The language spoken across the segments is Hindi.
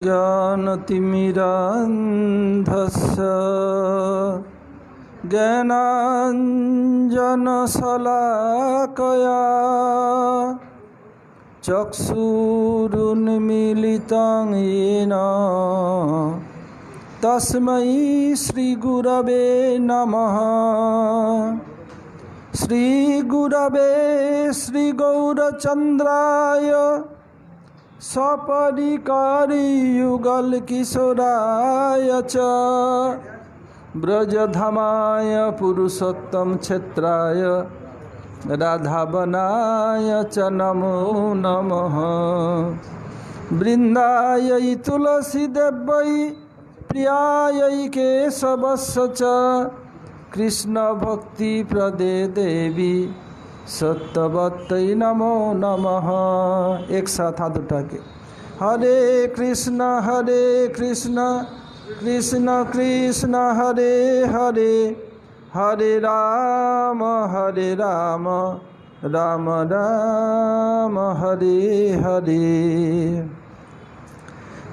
ज्ञानतिमिरान्धस्य ज्ञानाञ्जनशलाकया चक्षुरुन्मीलितं येन तस्मै श्रीगुरवे नमः। श्रीगुरवे श्रीगौरचन्द्राय सपरिकारी युगलकिशोराय च ब्रजधामाय पुरुषोत्तम क्षेत्राय राधावनाय च नमो नमः। वृन्दायै तुलसीदेव्यै प्रियायै केशवस्य च कृष्णभक्तिप्रदे देवी सत्यवत्यै नमो नमः। एक साथ हाथ उठा के हरे कृष्ण कृष्ण कृष्ण हरे हरे, हरे राम राम राम हरे हरे।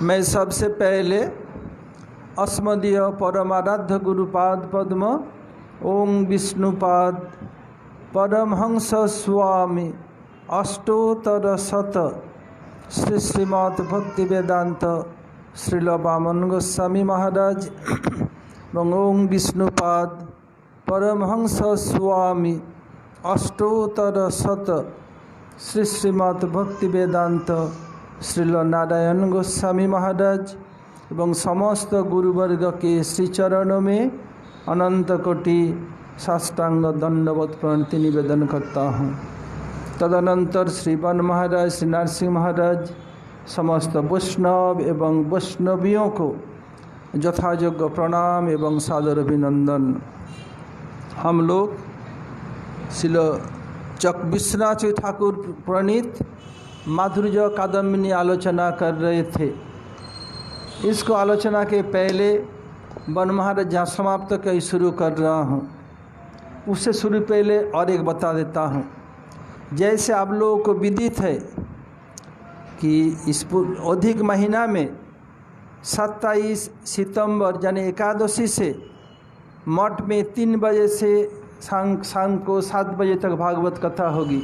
मैं सबसे पहले अस्मदीय परमाराध्य गुरुपाद पद्म ओम विष्णुपाद परमहंस स्वामी अष्टोत्तर शत श्री श्रीमद् भक्ति वेदांत श्रील वामन गोस्वामी महाराज एवं ओम विष्णुपाद परमहंस स्वामी अष्टोत्तर शत श्री श्रीमद् भक्ति वेदांत श्रील नारायण गोस्वामी महाराज एवं समस्त गुरुवर्ग के श्री चरणों में अनंत कोटि साष्टांग दंडवत प्रणति निवेदन करता हूँ। तदनंतर श्री वन महाराज, श्री नरसिंह महाराज, समस्त वैष्णव एवं वैष्णवियों को यथायोग्य प्रणाम एवं सादर अभिनंदन। हम लोग श्रील विश्वनाथ ठाकुर प्रणीत माधुर्य कादम्बिनी आलोचना कर रहे थे। इसको आलोचना के पहले वन महाराज जहाँ समाप्त कर शुरू कर रहा हूँ उससे शुरू पहले और एक बता देता हूँ। जैसे आप लोगों को विदित है कि इस अधिक महीना में 27 सितंबर यानी एकादशी से मठ में 3 बजे से शाम को 7 बजे तक भागवत कथा होगी।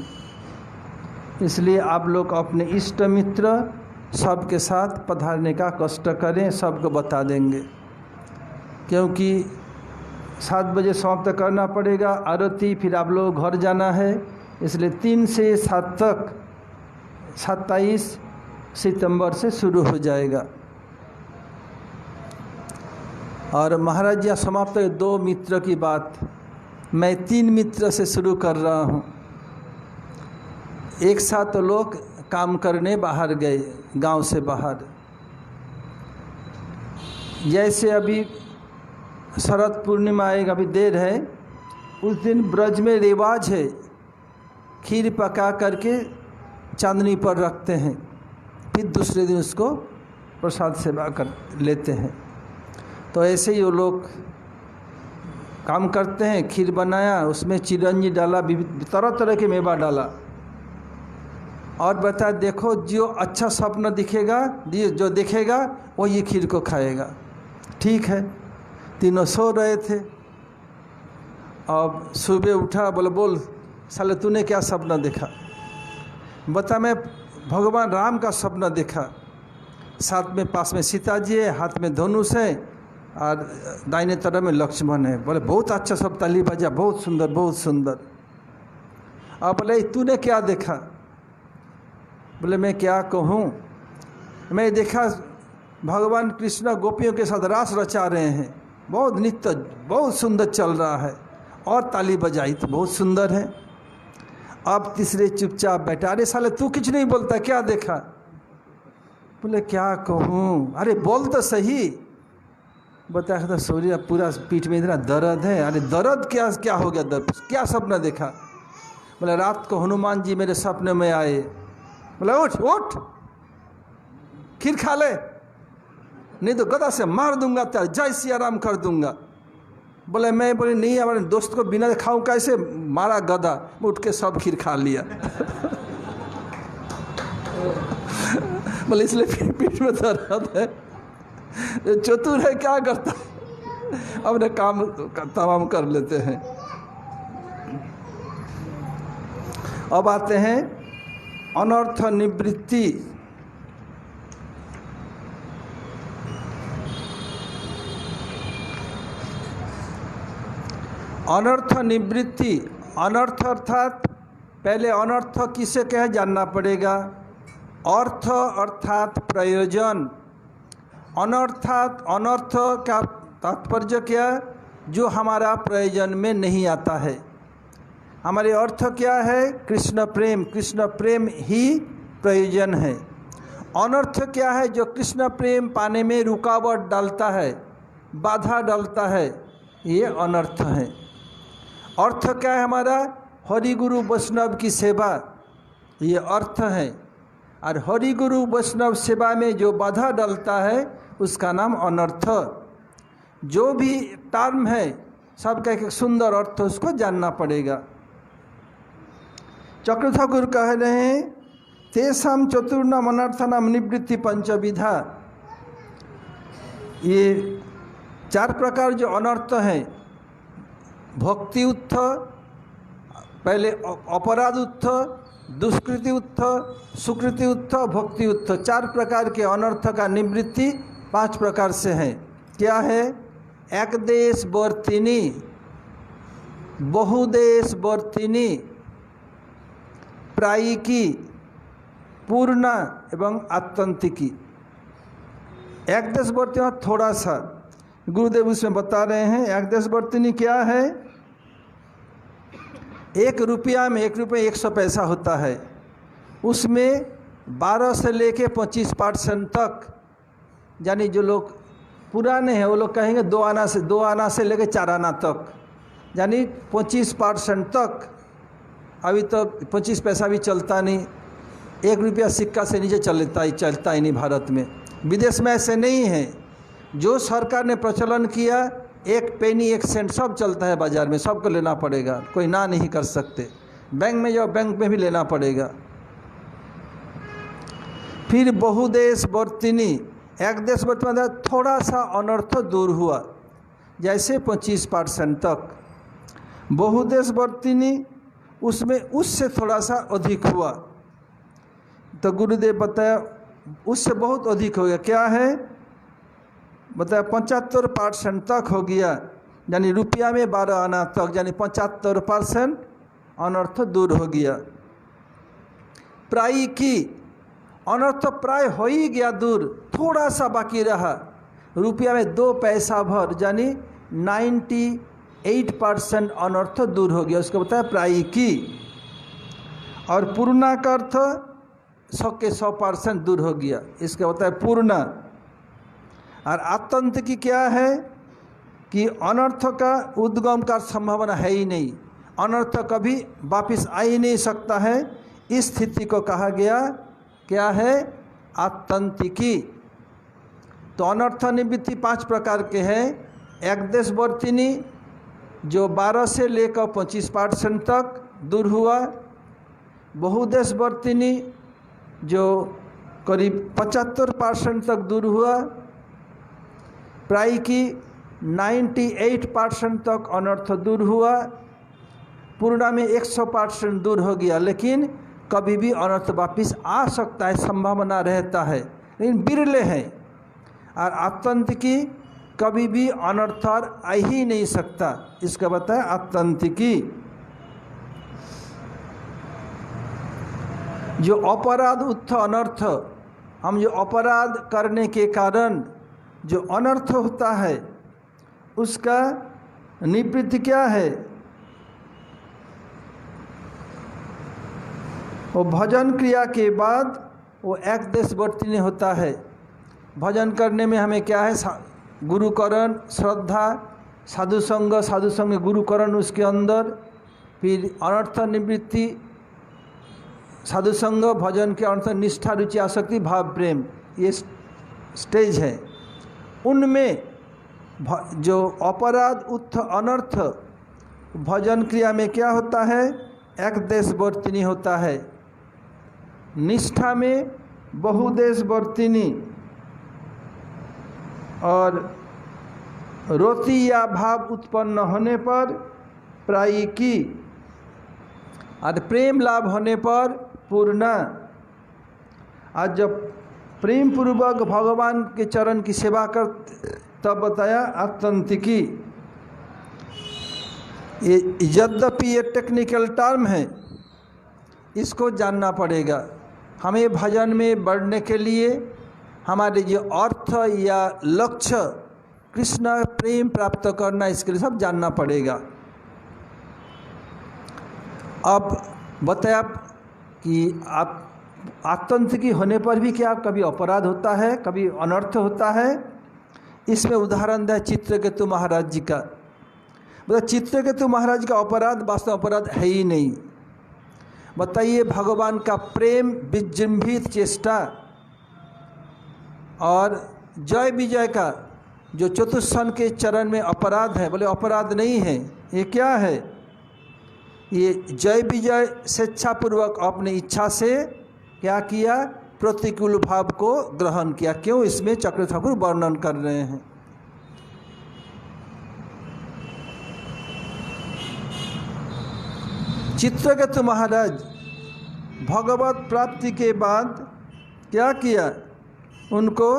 इसलिए आप लोग अपने इष्ट मित्र सबके साथ पधारने का कष्ट करें, सबको बता देंगे क्योंकि 7 बजे समाप्त करना पड़ेगा आरती, फिर आप लोग घर जाना है। इसलिए 3 से 7 तक 27 सितंबर से शुरू हो जाएगा। और महाराज जी समाप्त 2 मित्र की बात, मैं 3 मित्र से शुरू कर रहा हूँ। एक साथ लोग काम करने बाहर गए, गांव से बाहर। जैसे अभी शरद पूर्णिमा आएगा, अभी देर है, उस दिन ब्रज में रिवाज है खीर पका करके चांदनी पर रखते हैं, फिर दूसरे दिन उसको प्रसाद सेवा कर लेते हैं। तो ऐसे ही वो लोग काम करते हैं। खीर बनाया, उसमें चिरंजी डाला, तरह तरह के मेवा डाला और बता देखो जो अच्छा स्वप्न दिखेगा, जो देखेगा वो ये खीर को खाएगा। ठीक है, तीनों सो रहे थे। अब सुबह उठा, बोले बोल साले तूने क्या सपना देखा? बता मैं भगवान राम का सपना देखा। साथ में पास में सीता जी है, हाथ में धनुष है और दाहिने तरफ में लक्ष्मण है। बोले बहुत अच्छा, सब ताली बजा, बहुत सुंदर बहुत सुंदर। अब बोले तूने क्या देखा? बोले मैं क्या कहूँ, मैं देखा भगवान कृष्ण गोपियों के साथ रास रचा रहे हैं, बहुत नृत्य बहुत सुंदर चल रहा है और ताली बजाई तो बहुत सुंदर है। अब तीसरे चुपचाप बैठा, अरे साले तू कुछ नहीं बोलता, क्या देखा? बोले क्या कहूँ, अरे बोल तो सही। बताया था सूर्य पूरा पीठ में इतना दर्द है। अरे दर्द क्या हो गया, दर्द क्या सपना देखा? बोले रात को हनुमान जी मेरे सपने में आए। बोले उठ उठ खीर खा ले, नहीं तो गदा से मार दूंगा, तेरा जय सिया राम कर दूंगा। बोले मैं बोले नहीं, हमारे दोस्त को बिना खाऊं कैसे? मारा गदा, उठ के सब खीर खा लिया। बोले इसलिए पीठ में दर्द है। चतुर है क्या करता है, अपने काम तमाम कर लेते हैं। अब आते हैं अनर्थ निवृत्ति। अनर्थ निवृत्ति, अनर्थ अर्थात पहले अनर्थ किसे कहे जानना पड़ेगा। अर्थ अर्थात प्रयोजन, अनर्थात अनर्थ का तात्पर्य क्या, जो हमारा प्रयोजन में नहीं आता है। हमारे अर्थ क्या है, कृष्ण प्रेम, कृष्ण प्रेम ही प्रयोजन है। अनर्थ क्या है, जो कृष्ण प्रेम पाने में रुकावट डालता है, बाधा डालता है, ये अनर्थ है। अर्थ क्या है हमारा, हरि गुरु वैष्णव की सेवा, ये अर्थ है। और हरि गुरु वैष्णव सेवा में जो बाधा डालता है उसका नाम अनर्थ। जो भी टर्म है सबका एक सुंदर अर्थ उसको जानना पड़ेगा। चक्र ठाकुर कह रहे हैं तेषाम चतुर्णाम अनर्थानाम निवृत्ति पंचविधा। ये 4 प्रकार जो अनर्थ हैं, भक्ति उत्थ, पहले अपराध उत्थ, दुष्कृति उत्थ, सुकृति उत्थ, भक्ति उत्थ, 4 प्रकार के अनर्थ का निवृत्ति 5 प्रकार से है। क्या है, एक देश वर्तिनी, बहुदेश वर्तिनी, प्रायिकी, पूर्ण एवं आत्यंतिकी। एक देश वर्तिनी थोड़ा सा गुरुदेव उसमें बता रहे हैं। एक देश वर्तिनी क्या है, 1 रुपया में 1 रुपये 100 पैसा होता है, उसमें 12 से लेके 25% तक, यानी जो लोग पुराने हैं वो लोग कहेंगे 2 आना से लेके 4 आना तक, यानी 25% तक। अभी तो 25 पैसा भी चलता नहीं, 1 रुपया सिक्का से नीचे चलता ही नहीं भारत में। विदेश में ऐसे नहीं है। जो सरकार ने प्रचलन किया, 1 पेनी 1 सेंट सब चलता है बाज़ार में, सबको लेना पड़ेगा, कोई ना नहीं कर सकते। बैंक में जाओ, बैंक में भी लेना पड़ेगा। फिर बहुदेश वर्तिनी, एक देश वर्तिनी थोड़ा सा अनर्थ दूर हुआ, जैसे 25% तक। बहुदेश वर्तिनी उसमें उससे थोड़ा सा अधिक हुआ, तो गुरुदेव बताया उससे बहुत अधिक हो गया। क्या है बताया, 75% तक हो गया, यानी रुपया में 12 आना तक, यानी 75% अनर्थ दूर हो गया। प्रायिकी, अनर्थ प्राय हो ही गया दूर, थोड़ा सा बाकी रहा, रुपया में 2 पैसा भर, यानी 98% अनर्थ दूर हो गया, उसको बताया प्रायिकी। और पूर्णा का अर्थ 100 के 100% दूर हो गया, इसका बताया पूर्णा। और आतंक की क्या है कि अनर्थ का उद्गम का संभावना है ही नहीं, अनर्थ कभी वापिस आ ही नहीं सकता है। इस स्थिति को कहा गया क्या है, आतंतिकी। तो अनर्थ निवृत्ति 5 प्रकार के हैं। एक देश वर्तिनी जो 12 से लेकर 25% तक दूर हुआ, बहुदेश वर्तिनी जो करीब 75% तक दूर हुआ, प्रायिकी 98% तक अनर्थ दूर हुआ, पूर्णा में 100% दूर हो गया। लेकिन कभी भी अनर्थ वापिस आ सकता है, संभावना रहता है, लेकिन बिरले हैं। और आतंतिकी कभी भी अनर्थ आ ही नहीं सकता, इसका बताया आतंतिकी। जो अपराध उत्थ अनर्थ, हम जो अपराध करने के कारण जो अनर्थ होता है उसका निवृत्ति क्या है, वो भजन क्रिया के बाद वो एक देश वर्तिनी होता है। भजन करने में हमें क्या है, गुरुकरण, श्रद्धा, साधुसंग गुरुकरण उसके अंदर, फिर अनर्थ निवृत्ति, साधुसंग, भजन के अर्थ निष्ठा, रुचि, आसक्ति, भाव, प्रेम, ये स्टेज है। उनमें जो अपराध उत्थ अनर्थ भजन क्रिया में क्या होता है, एक देश वर्तिनी होता है। निष्ठा में बहुदेशवर्तिनी और रोती या भाव उत्पन्न होने पर प्रायिकी और प्रेम लाभ होने पर पूर्णा। आज जब प्रेम पूर्वक भगवान के चरण की सेवा कर तब बताया आत्यंतिकी। ये यद्यपि ये टेक्निकल टर्म है, इसको जानना पड़ेगा। हमें भजन में बढ़ने के लिए हमारे जो अर्थ या लक्ष्य कृष्ण प्रेम प्राप्त करना, इसके लिए सब जानना पड़ेगा। अब बताया कि आप आतंकी होने पर भी क्या कभी अपराध होता है, कभी अनर्थ होता है। इसमें उदाहरण दिया चित्रकेतु महाराज जी का। मतलब चित्रकेतु महाराज का अपराध वास्तव अपराध है ही नहीं। बताइए, भगवान का प्रेम विजृंभित चेष्टा और जय विजय का जो चतुष्सन के चरण में अपराध है, बोले अपराध नहीं है। ये क्या है? ये जय विजय स्वेच्छापूर्वक अपनी इच्छा से क्या किया? प्रतिकूल भाव को ग्रहण किया। क्यों? इसमें चक्र ठाकुर वर्णन कर रहे हैं। चित्रकेतु महाराज भगवत प्राप्ति के बाद क्या किया? उनको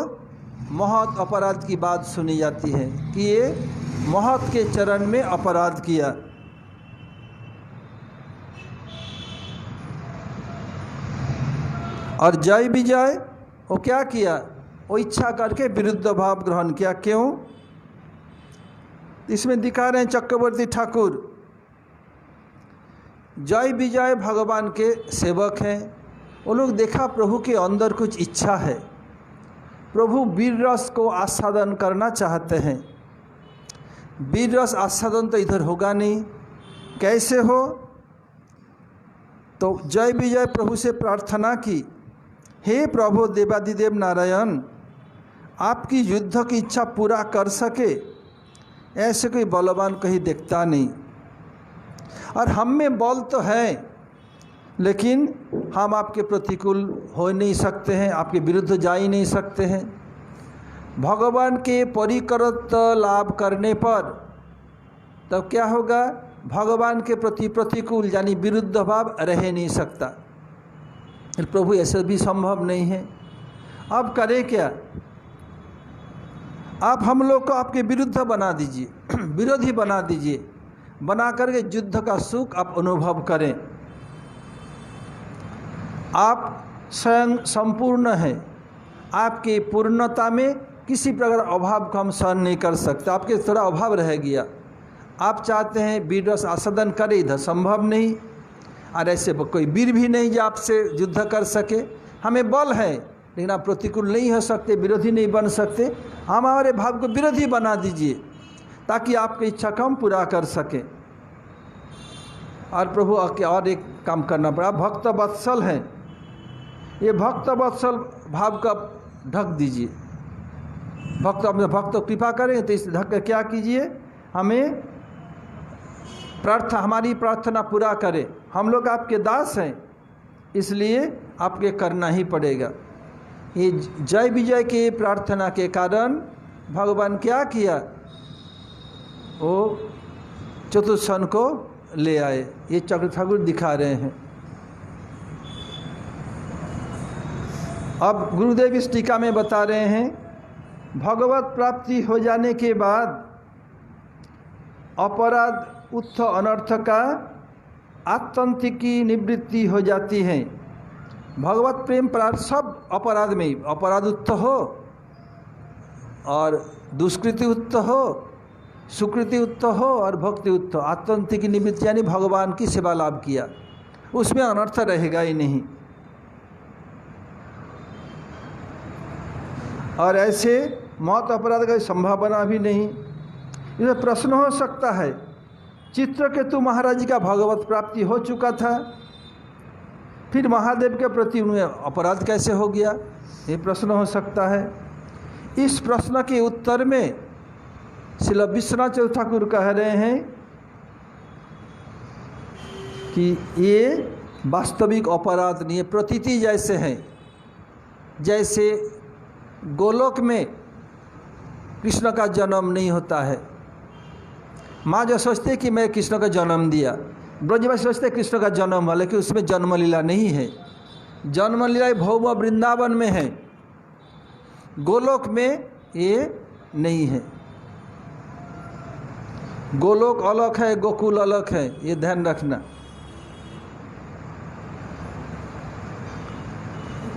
महत अपराध की बात सुनी जाती है कि ये महत के चरण में अपराध किया। और जय विजय वो क्या किया? वो इच्छा करके विरुद्ध भाव ग्रहण किया। क्यों? इसमें दिखा रहे हैं चक्रवर्ती ठाकुर। जय विजय भगवान के सेवक हैं। वो लोग देखा प्रभु के अंदर कुछ इच्छा है, प्रभु वीर रस को आस्वादन करना चाहते हैं। वीर रस आस्वादन तो इधर होगा नहीं, कैसे हो? तो जय विजय प्रभु से प्रार्थना की, हे प्रभु देवादिदेव नारायण, आपकी युद्ध की इच्छा पूरा कर सके ऐसे कोई बलवान कहीं देखता नहीं। और हम में बल तो है, लेकिन हम आपके प्रतिकूल हो नहीं सकते हैं, आपके विरुद्ध जा ही नहीं सकते हैं। भगवान के परिकरत्व लाभ करने पर तब क्या होगा? भगवान के प्रति प्रतिकूल यानी विरुद्ध भाव रह नहीं सकता। प्रभु ऐसा भी संभव नहीं है। अब करें क्या? आप हम लोग को आपके विरुद्ध बना दीजिए, विरोधी बना दीजिए, बना करके युद्ध का सुख आप अनुभव करें। आप स्वयं संपूर्ण हैं, आपकी पूर्णता में किसी प्रकार अभाव को हम सहन नहीं कर सकते। आपके थोड़ा अभाव रह गया, आप चाहते हैं वीर रस आस्वादन करें, इधर संभव नहीं। और ऐसे कोई वीर भी नहीं जो आपसे युद्ध कर सके। हमें बल है, लेकिन आप प्रतिकूल नहीं हो सकते, विरोधी नहीं बन सकते। हम हमारे भाव को विरोधी बना दीजिए ताकि आपकी इच्छा को हम पूरा कर सकें। और प्रभु के और एक काम करना पड़ा, भक्त वत्सल हैं, ये भक्त वत्सल भाव का ढक दीजिए। भक्त अपने भक्त कृपा करें तो इस ढक कर क्या कीजिए? हमें हमारी प्रार्थना पूरा करें। हम लोग आपके दास हैं, इसलिए आपके करना ही पड़ेगा। ये जय विजय की प्रार्थना के कारण भगवान क्या किया? वो चतुष्सन को ले आए। ये चक्र ठाकुर दिखा रहे हैं। अब गुरुदेव इस टीका में बता रहे हैं, भगवत प्राप्ति हो जाने के बाद अपराध उत्थ अनर्थ का आत्यंतिकी निवृत्ति हो जाती है। भगवत प्रेम प्राप्त सब अपराध में, अपराध उत्थ हो और दुष्कृति उत्थ हो, सुकृति उत्थ हो और भक्ति उत्थ, आत्यंतिकी निवृत्ति यानी भगवान की सेवा लाभ किया, उसमें अनर्थ रहेगा ही नहीं। और ऐसे मौत अपराध का संभावना भी नहीं। इसमें प्रश्न हो सकता है, चित्रकेतु महाराज जी का भगवत प्राप्ति हो चुका था, फिर महादेव के प्रति उन्हें अपराध कैसे हो गया? ये प्रश्न हो सकता है। इस प्रश्न के उत्तर में श्रील विश्वनाथ ठाकुर कह रहे हैं कि ये वास्तविक अपराध नहीं है, प्रतीति जैसे हैं। जैसे गोलोक में कृष्ण का जन्म नहीं होता है। माँ जो सोचते कि मैं कृष्ण का जन्म दिया, ब्रजवासी सोचते कृष्ण का जन्म हुआ, लेकिन उसमें जन्म लीला नहीं है। जन्म लीला भौम वृंदावन में है, गोलोक में ये नहीं है। गोलोक अलग है, गोकुल अलग है, ये ध्यान रखना।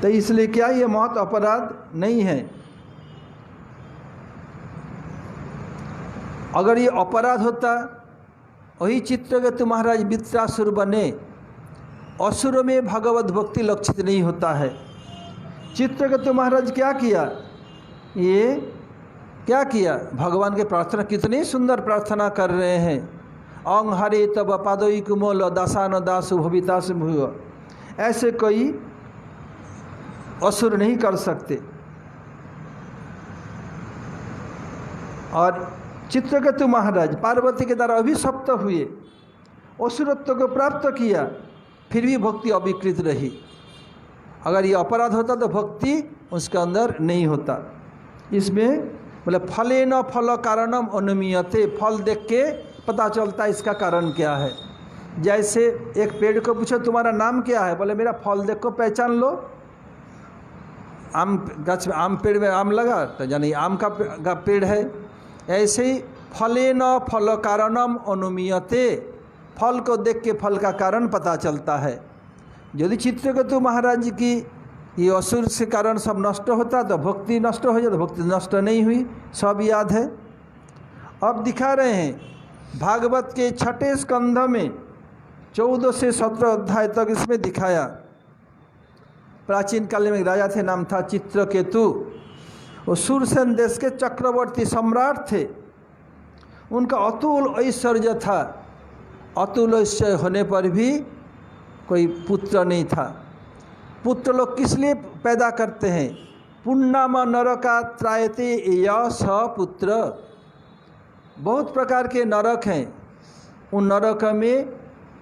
तो इसलिए क्या ये महत अपराध नहीं है। अगर ये अपराध होता, वही चित्रकेतु महाराज वित्रासुर बने। असुरों में भगवत भक्ति लक्षित नहीं होता है। चित्रकेतु महाराज क्या किया, ये क्या किया, भगवान के प्रार्थना, कितनी सुंदर प्रार्थना कर रहे हैं। अंग हरे तब पादोई कुमोल दासान दासु भवितासु भूय, ऐसे कोई असुर नहीं कर सकते। और चित्रकेतु महाराज पार्वती के द्वारा अभिशप्त हुए, असुरत्व को प्राप्त किया, फिर भी भक्ति अविकृत रही। अगर ये अपराध होता तो भक्ति उसके अंदर नहीं होता। इसमें मतलब फले न फल कारणम अनुमीयते, फल देख के पता चलता है इसका कारण क्या है। जैसे एक पेड़ को पूछो तुम्हारा नाम क्या है, बोले मेरा फल देख को पहचान लो। आम गाछ में, आम पेड़ में आम लगा तो जानी आम का पेड़ है। ऐसे ही फले न फल कारणम अनुमीयते, फल को देख के फल का कारण पता चलता है। यदि चित्रकेतु महाराज की ये असुर से कारण सब नष्ट होता तो भक्ति नष्ट हो जाए, तो भक्ति नष्ट नहीं हुई, सब याद है। अब दिखा रहे हैं भागवत के 6ठे स्कंध में 14 से 17 अध्याय तक इसमें दिखाया। प्राचीन काल में एक राजा थे, नाम था चित्रकेतु। वो सुरसेन देश के चक्रवर्ती सम्राट थे। उनका अतुल ऐश्वर्य था। अतुल ऐश्वर्य होने पर भी कोई पुत्र नहीं था। पुत्र लोग किस लिए पैदा करते हैं, पुण्यम नरका त्रायते यश पुत्र। बहुत प्रकार के नरक हैं, उन नरक में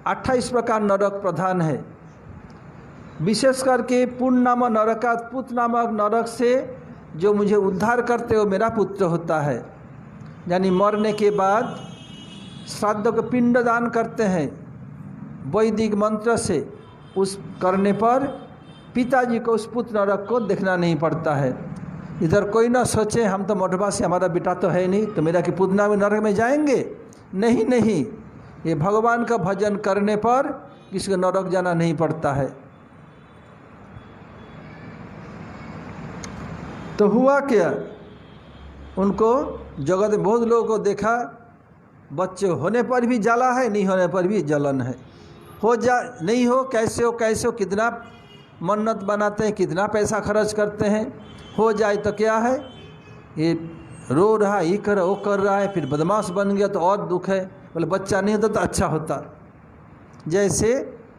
28 प्रकार नरक प्रधान है। विशेष करके पुण्य नामक नरका, पुत्र नामक नरक से जो मुझे उद्धार करते हो मेरा पुत्र होता है। यानी मरने के बाद श्राद्ध को पिंड दान करते हैं वैदिक मंत्र से, उस करने पर पिताजी को उस पुत्र नरक को देखना नहीं पड़ता है। इधर कोई ना सोचे हम तो मोटबा से, हमारा बेटा तो है नहीं तो मेरा कि पुतना में नरक में जाएंगे। नहीं नहीं, ये भगवान का भजन करने पर किसी को नरक जाना नहीं पड़ता है। तो हुआ क्या, उनको जगत में बहुत लोगों को देखा, बच्चे होने पर भी जला है, नहीं होने पर भी जलन है। हो जा नहीं हो, कैसे हो कैसे हो, कितना मन्नत बनाते हैं, कितना पैसा खर्च करते हैं, हो जाए तो क्या है, ये रो रहा है, ये कर वो कर रहा है, फिर बदमाश बन गया तो और दुख है। बोले बच्चा नहीं होता तो अच्छा होता। जैसे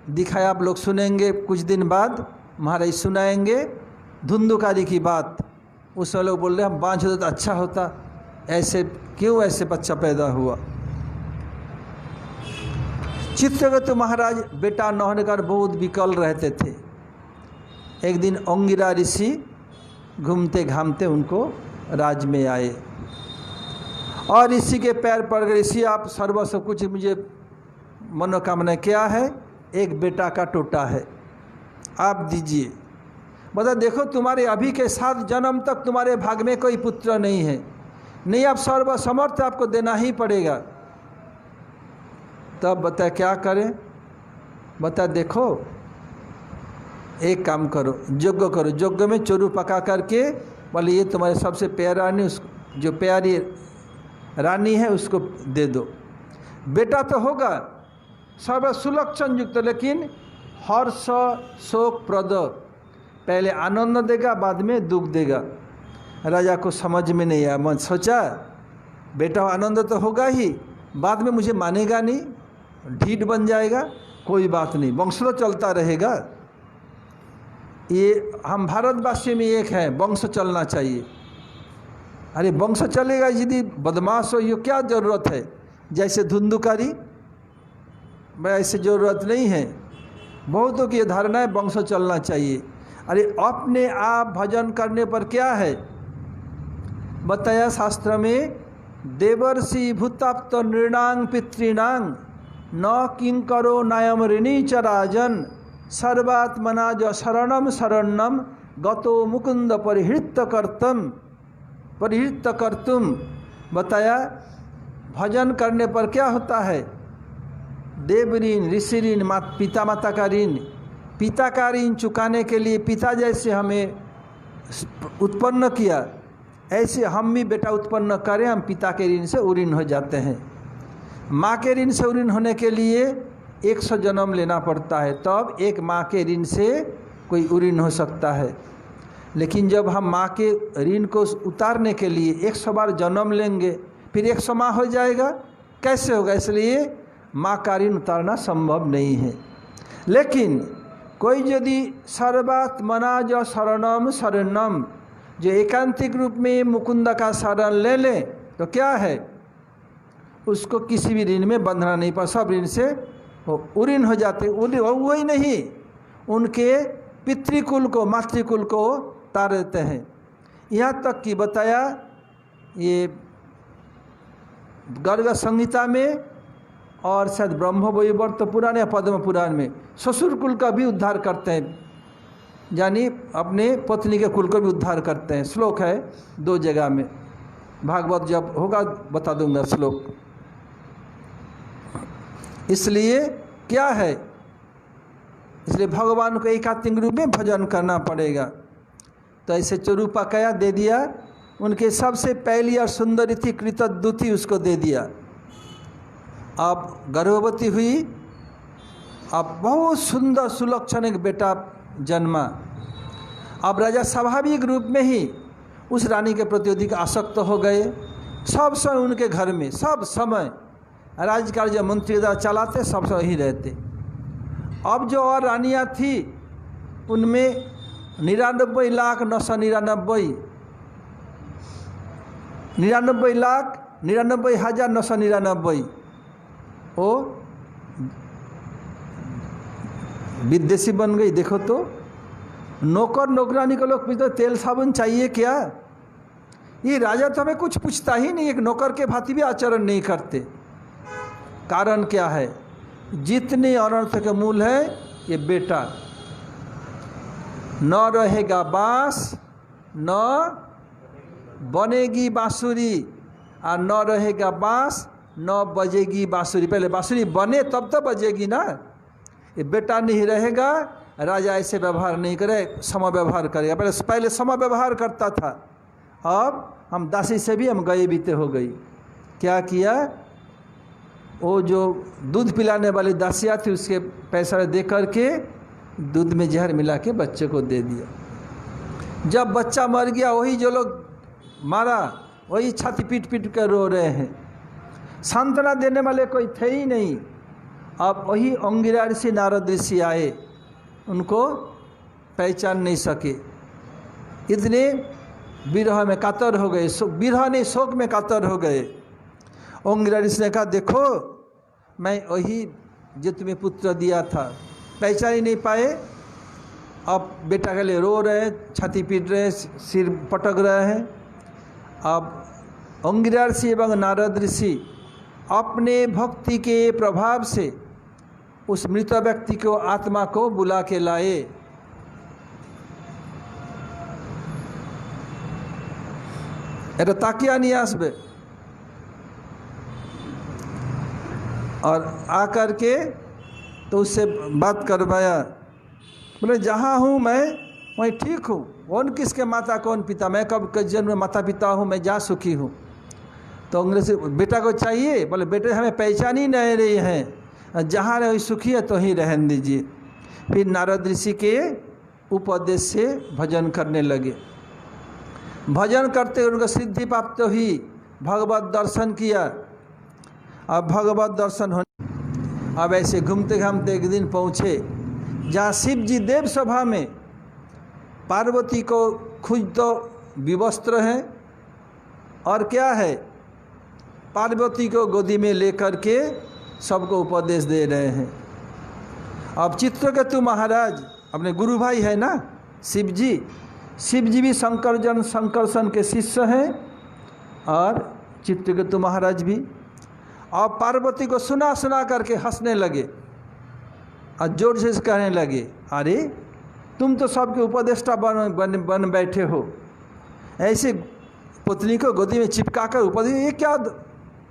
दिखाया, आप लोग सुनेंगे कुछ दिन बाद, महाराज सुनाएंगे धुंधुकारी की बात। उस लोग बोल रहे हम बाँझ होते तो अच्छा होता, ऐसे क्यों ऐसे बच्चा पैदा हुआ। चित्रकेतु महाराज बेटा न होने का बहुत विकल रहते थे। एक दिन अंगिरा ऋषि घूमते घामते उनको राज में आए और ऋषि के पैर पड़ गए। ऋषि आप सर्वस्व कुछ मुझे मनोकामना क्या है, एक बेटा का टोटा है, आप दीजिए। बता देखो तुम्हारे अभी के 7 जन्म तक तुम्हारे भाग में कोई पुत्र नहीं है, नहीं आप सर्वसमर्थ, आपको देना ही पड़ेगा। तब बता क्या करें, बता देखो एक काम करो, यज्ञ करो, यज्ञ में चोरू पका करके बोले ये तुम्हारे सबसे प्यारा रानी, उसको जो प्यारी रानी है उसको दे दो। बेटा तो होगा सर्व सुलक्षण युक्त, लेकिन हर्ष शोक प्रद, पहले आनंद देगा बाद में दुख देगा। राजा को समझ में नहीं आया, मैं सोचा बेटा आनंद तो होगा ही, बाद में मुझे मानेगा नहीं, ढीठ बन जाएगा, कोई बात नहीं, वंश तो चलता रहेगा। ये हम भारतवासी में एक है, वंश चलना चाहिए। अरे वंश चलेगा यदि बदमाश हो, ये क्या ज़रूरत है। जैसे धुंधुकारी, ऐसे ज़रूरत नहीं है। बहुतों की धारणा है वंश चलना चाहिए। अरे अपने आप भजन करने पर क्या है? बताया शास्त्र में, देवर्षि भूताप्त नृणांग पितृणांग न किंकरो नायम ऋणी च राजन सर्वात्मना ज शरणम शरणम गतो मुकुंद परिहृत कर्तुम। बताया भजन करने पर क्या होता है? देव ऋण, ऋषि ऋण, पिता माता का ऋण, पिता का ऋण चुकाने के लिए पिता जैसे हमें उत्पन्न किया, ऐसे हम भी बेटा उत्पन्न करें, हम पिता के ऋण से उऋण हो जाते हैं। माँ के ऋण से उऋण होने के लिए 100 जन्म लेना पड़ता है, तब एक माँ के ऋण से कोई उऋण हो सकता है। लेकिन जब हम माँ के ऋण को उतारने के लिए 100 बार जन्म लेंगे, फिर 100 माँ हो जाएगा, कैसे होगा? इसलिए माँ का ऋण उतारना संभव नहीं है। लेकिन कोई यदि सर्वात्मना ज शरणम शरणम, जो एकांतिक रूप में मुकुंद का शरण ले ले, तो क्या है? उसको किसी भी ऋण में बंधना नहीं पड़ा, सब ऋण से उऋण हो जाते। वही नहीं, उनके पितृकुल को, मातृकुल को तार देते हैं। यहाँ तक कि बताया ये गर्ग संहिता में और शायद ब्रह्म वैवर्त पुराण या पद्म पुराण में ससुर कुल का भी उद्धार करते हैं, यानी अपने पत्नी के कुल को भी उद्धार करते हैं। श्लोक है 2 जगह में, भागवत जब होगा बता दूंगा श्लोक। इसलिए क्या है? इसलिए भगवान को एकात्मिक रूप में भजन करना पड़ेगा। तो ऐसे चरूपाकया दे दिया, उनके सबसे पहली और सुंदर थी कृतद्युति, उसको दे दिया। अब गर्भवती हुई, अब बहुत सुंदर सुलक्षण एक बेटा जन्मा। अब राजा स्वाभाविक रूप में ही उस रानी के प्रति अधिक आसक्त हो गए। सब समय उनके घर में, सब समय राजकार्य जो मंत्री द्वारा चलाते, सब समय ही रहते। अब जो और रानियाँ थी, उनमें 99,99,99,999 वो विदेशी बन गई। देखो तो नौकर नौकरानी को लोग पूछते तेल साबुन चाहिए क्या? ये राजा तो हमें कुछ पूछता ही नहीं, एक नौकर के भांति भी आचरण नहीं करते। कारण क्या है? जितने अनर्थ के मूल है ये बेटा। न रहेगा बांस न बनेगी बांसुरी, और न रहेगा बांस न बजेगी बांसुरी। पहले बांसुरी बने तब तो बजेगी ना। ये बेटा नहीं रहेगा, राजा ऐसे व्यवहार नहीं करे, सम व्यवहार करेगा। पहले सम व्यवहार करता था, अब हम दासी से भी हम गए बीते हो गई। क्या किया? वो जो दूध पिलाने वाली दासियाँ थी, उसके पैसा दे करके दूध में जहर मिला के बच्चे को दे दिया। जब बच्चा मर गया, वही जो लोग मारा वही छाती पीट पीट कर रो रहे हैं। सांत्वना देने वाले कोई थे ही नहीं। अब वही अंगिरा ऋषि नारद ऋषि आए, उनको पहचान नहीं सके, इतने विरह में कातर हो गए। विरह नहीं, शोक में कातर हो गए। अंगिरा ऋषि ने कहा, देखो मैं वही जो तुम्हें पुत्र दिया था, पहचान ही नहीं पाए। अब बेटा के लिए रो रहे हैं, छाती पीट रहे हैं, सिर पटक रहे हैं। अब अंगिरा ऋषि एवं नारद ऋषि अपने भक्ति के प्रभाव से उस मृत व्यक्ति को, आत्मा को बुला के लाए। এটা ताकिया नहीं आसबे, और आकर के तो उससे बात करवाया। बोले जहाँ हूँ मैं वहीं ठीक हूँ, कौन किसके माता कौन पिता, मैं कब किस जन्म में माता पिता हूँ, मैं जा सुखी हूँ। तो अंग्रेज बेटा को चाहिए, बोले बेटे हमें पहचान ही नहीं रही हैं, जहाँ रहे सुखी है तो ही रहने दीजिए। फिर नारद ऋषि के उपदेश से भजन करने लगे। भजन करते उनको सिद्धि प्राप्त हुई, भगवत दर्शन किया। अब भगवत दर्शन होने, अब ऐसे घूमते घामते एक दिन पहुँचे जहाँ शिव जी देव सभा में पार्वती को खुद तो विवस्त्र हैं, और क्या है, पार्वती को गोदी में लेकर के सबको उपदेश दे रहे हैं। अब चित्रकेतु महाराज अपने गुरु भाई है ना, शिव जी भी शंकरसन के शिष्य हैं और चित्रकेतु महाराज भी। और पार्वती को सुना सुना करके हंसने लगे और जोर से कहने लगे, अरे तुम तो सबके उपदेष्टा बन बैठे हो, ऐसे पुतली को गोदी में चिपका कर उपदेश, ये क्या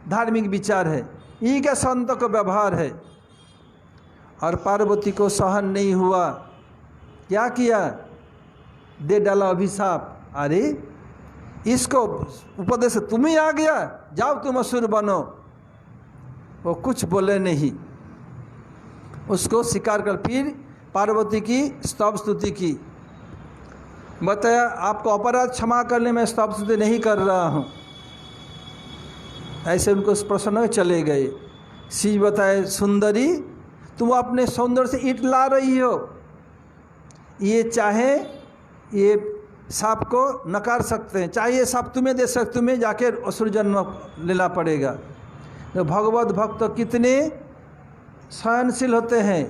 धार्मिक विचार है, ये क्या संतों का व्यवहार है। और पार्वती को सहन नहीं हुआ, क्या किया, दे डाला अभिशाप। अरे इसको उपदेश तुम ही आ गया, जाओ तुम असुर बनो। वो कुछ बोले नहीं, उसको स्वीकार कर फिर पार्वती की स्तव स्तुति की। बताया आपको अपराध क्षमा करने में स्तव स्तुति नहीं कर रहा हूँ। ऐसे उनको प्रसन्न चले गए। शिव बताए, सुंदरी तुम अपने सौंदर्य से ईंट ला रही हो, ये चाहे ये सांप को नकार सकते हैं, चाहे ये सांप तुम्हें दे सकते, तुम्हें जाके असुर जन्म लेना पड़ेगा। तो भगवत भक्त कितने सहनशील होते हैं,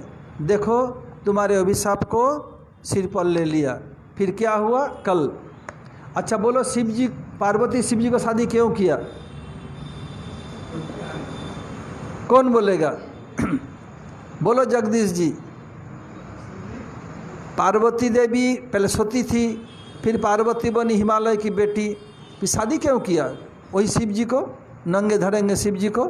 देखो तुम्हारे अभिशाप को सिर पर ले लिया। फिर क्या हुआ कल। अच्छा बोलो, शिव जी पार्वती शिव जी को शादी क्यों किया, कौन बोलेगा? बोलो जगदीश जी। पार्वती देवी पहले सती थी, फिर पार्वती बनी हिमालय की बेटी, फिर शादी क्यों किया वही शिव जी को, नंगे धरेंगे शिव जी को?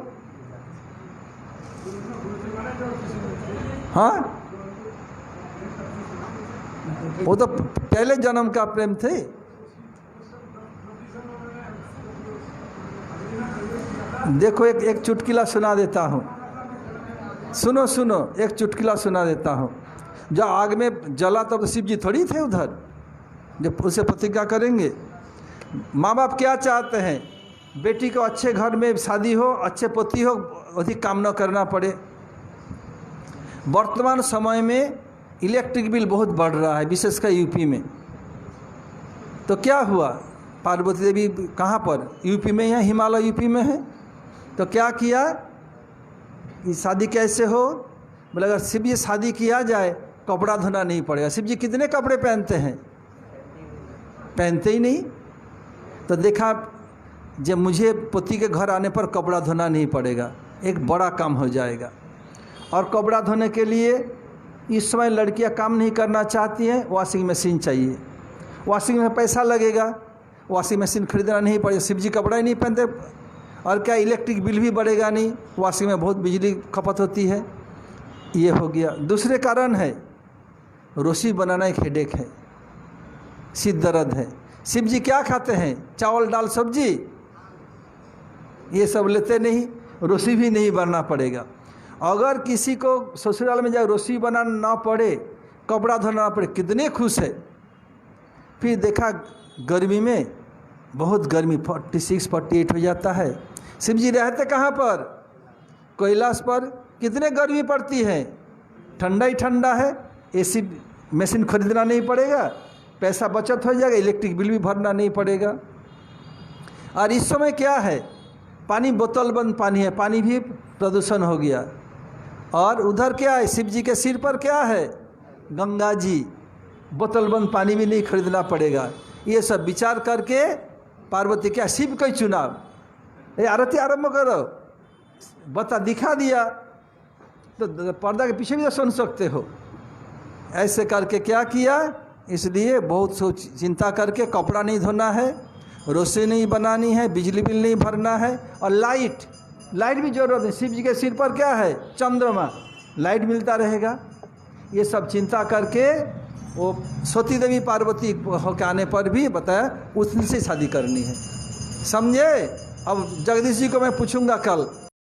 हाँ, वो तो पहले जन्म का प्रेम थे। देखो एक चुटकुला सुना देता हूँ, सुनो सुनो, एक चुटकुला सुना देता हूँ। जब आग में जला तब तो शिव जी थोड़ी थे उधर, जब उसे प्रतिज्ञा करेंगे। माँ बाप क्या चाहते हैं, बेटी को अच्छे घर में शादी हो, अच्छे पति हो, अधिक काम न करना पड़े। वर्तमान समय में इलेक्ट्रिक बिल बहुत बढ़ रहा है, विशेषकर यूपी में। तो क्या हुआ, पार्वती देवी कहाँ पर, यूपी में है, हिमालय यूपी में है। तो क्या किया, ये शादी कैसे हो, बोले अगर शिव जी शादी किया जाए कपड़ा धोना नहीं पड़ेगा। शिव जी कितने कपड़े पहनते हैं, पहनते ही नहीं। तो देखा जब मुझे पति के घर आने पर कपड़ा धोना नहीं पड़ेगा, एक बड़ा काम हो जाएगा। और कपड़ा धोने के लिए इस समय लड़कियां काम नहीं करना चाहती हैं, वॉशिंग मशीन चाहिए। वॉशिंग में पैसा लगेगा, वॉशिंग मशीन खरीदना नहीं पड़ेगा, शिव जी कपड़ा ही नहीं पहनते। और क्या, इलेक्ट्रिक बिल भी बढ़ेगा नहीं, वॉशिंग में बहुत बिजली खपत होती है। ये हो गया। दूसरे कारण है, रोटी बनाना एक हेडेक है, सिर दर्द है। शिव जी क्या खाते हैं, चावल दाल सब्जी, ये सब लेते नहीं, रोटी भी नहीं बनना पड़ेगा। अगर किसी को ससुराल में जाए रोटी बनाना ना पड़े, कपड़ा धोना ना पड़े, कितने खुश है। फिर देखा गर्मी में बहुत गर्मी 46-48 हो जाता है। शिव जी रहते कहाँ पर, कैलाश पर, कितने गर्मी पड़ती है, ठंडा ही ठंडा है। एसी मशीन खरीदना नहीं पड़ेगा, पैसा बचत हो जाएगा, इलेक्ट्रिक बिल भी भरना नहीं पड़ेगा। और इस समय क्या है, पानी बोतल बंद पानी है, पानी भी प्रदूषण हो गया। और उधर क्या है, शिव जी के सिर पर क्या है, गंगा जी, बोतल बंद पानी भी नहीं खरीदना पड़ेगा। ये सब विचार करके पार्वती क्या शिव का चुनाव, ये आरती आरंभ करो, बता दिखा दिया। तो पर्दा के पीछे भी तो सुन सकते हो। ऐसे करके क्या किया, इसलिए बहुत सोच चिंता करके कपड़ा नहीं धोना है, रोटी नहीं बनानी है, बिजली बिल नहीं भरना है। और लाइट भी जरूरत है। शिव जी के सिर पर क्या है, चंद्रमा, लाइट मिलता रहेगा। ये सब चिंता करके वो सती देवी पार्वती होकर आने पर भी बताया उसी से शादी करनी है, समझे। अब जगदीश जी को मैं पूछूंगा कल,